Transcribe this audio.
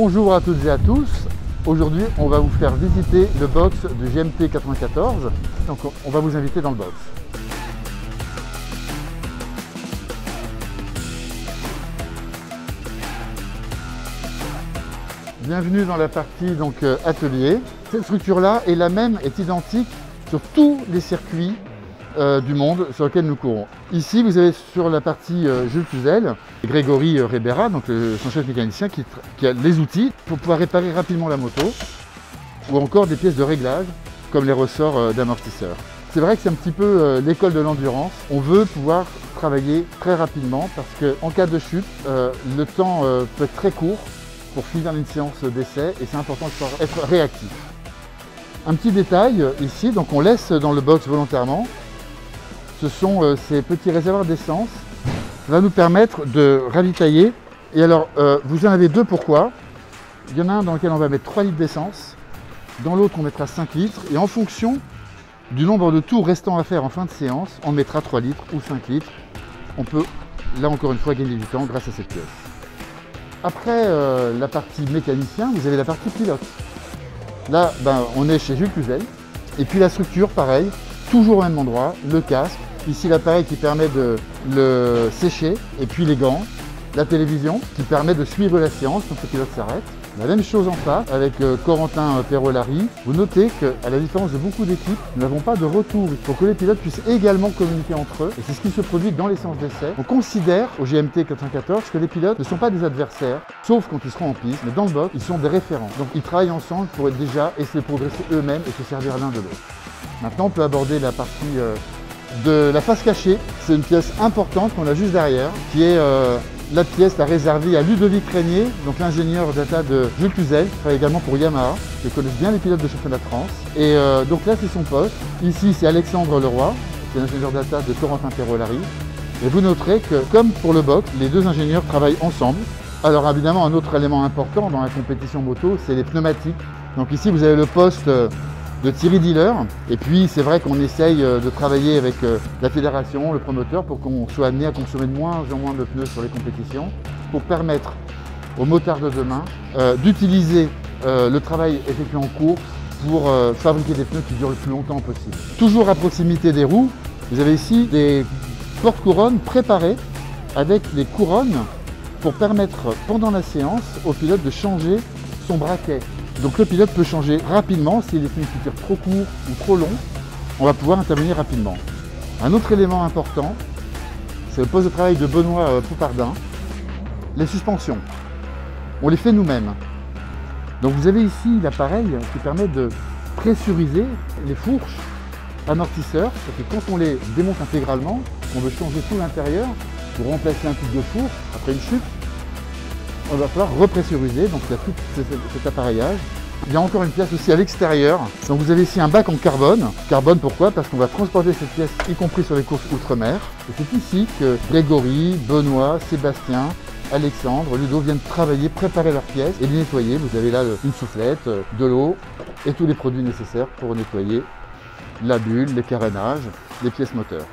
Bonjour à toutes et à tous. Aujourd'hui, on va vous faire visiter le box du GMT 94. Donc, on va vous inviter dans le box. Bienvenue dans la partie atelier. Cette structure-là est la même, est identique sur tous les circuits du monde sur lequel nous courons. Ici, vous avez sur la partie Jules Cluzel, Grégory Ribera, donc son chef mécanicien, qui a les outils pour pouvoir réparer rapidement la moto, ou encore des pièces de réglage, comme les ressorts d'amortisseur. C'est vrai que c'est un petit peu l'école de l'endurance. On veut pouvoir travailler très rapidement parce qu'en cas de chute, le temps peut être très court pour finir une séance d'essai et c'est important de pouvoir être réactif. Un petit détail ici, donc on laisse dans le box volontairement. Ce sont ces petits réservoirs d'essence. Ça va nous permettre de ravitailler. Et alors, vous en avez deux, pourquoi? Il y en a un dans lequel on va mettre 3 litres d'essence. Dans l'autre, on mettra 5 litres. Et en fonction du nombre de tours restant à faire en fin de séance, on mettra 3 litres ou 5 litres. On peut, là encore une fois, gagner du temps grâce à cette pièce. Après la partie mécanicien, vous avez la partie pilote. Là, on est chez Jules Cluzel. Et puis la structure, pareil, toujours au même endroit, le casque. Ici, l'appareil qui permet de le sécher, et puis les gants, la télévision qui permet de suivre la séance quand le pilote s'arrête. La même chose en face avec Corentin Perolari. Vous notez qu'à la différence de beaucoup d'équipes, nous n'avons pas de retour. Il faut que les pilotes puissent également communiquer entre eux. Et c'est ce qui se produit dans les séances d'essai. On considère au GMT 94 que les pilotes ne sont pas des adversaires, sauf quand ils seront en piste. Mais dans le box, ils sont des référents. Donc ils travaillent ensemble pour déjà essayer de progresser eux-mêmes et se servir l'un de l'autre. Maintenant, on peut aborder la partie de la face cachée. C'est une pièce importante qu'on a juste derrière, qui est la pièce réservée à Ludovic Régnier, donc l'ingénieur data de Jules Cluzel, qui travaille également pour Yamaha, que connaissent bien les pilotes de championnat de France. Et donc là, c'est son poste. Ici, c'est Alexandre Leroy, qui est l'ingénieur data de Corentin Perolari. Et vous noterez que, comme pour le box, les deux ingénieurs travaillent ensemble. Alors évidemment, un autre élément important dans la compétition moto, c'est les pneumatiques. Donc ici, vous avez le poste de Thierry Dealer, et puis c'est vrai qu'on essaye de travailler avec la fédération, le promoteur, pour qu'on soit amené à consommer de moins en moins de pneus sur les compétitions, pour permettre aux motards de demain d'utiliser le travail effectué en course pour fabriquer des pneus qui durent le plus longtemps possible. Toujours à proximité des roues, vous avez ici des porte-couronnes préparées avec les couronnes pour permettre pendant la séance au pilote de changer son braquet. Donc le pilote peut changer rapidement s'il est une trop court ou trop long. On va pouvoir intervenir rapidement. Un autre élément important, c'est le poste de travail de Benoît Poupardin. Les suspensions, on les fait nous-mêmes. Donc vous avez ici l'appareil qui permet de pressuriser les fourches amortisseurs. C'est que quand on les démonte intégralement, on veut changer tout l'intérieur pour remplacer un tube de fourche après une chute, on va falloir repressuriser, donc il y a tout cet appareillage. Il y a encore une pièce aussi à l'extérieur. Donc vous avez ici un bac en carbone. Carbone pourquoi? Parce qu'on va transporter cette pièce, y compris sur les courses outre-mer. Et c'est ici que Grégory, Benoît, Sébastien, Alexandre, Ludo viennent travailler, préparer leurs pièces et les nettoyer. Vous avez là une soufflette, de l'eau et tous les produits nécessaires pour nettoyer la bulle, les carénages, les pièces moteurs.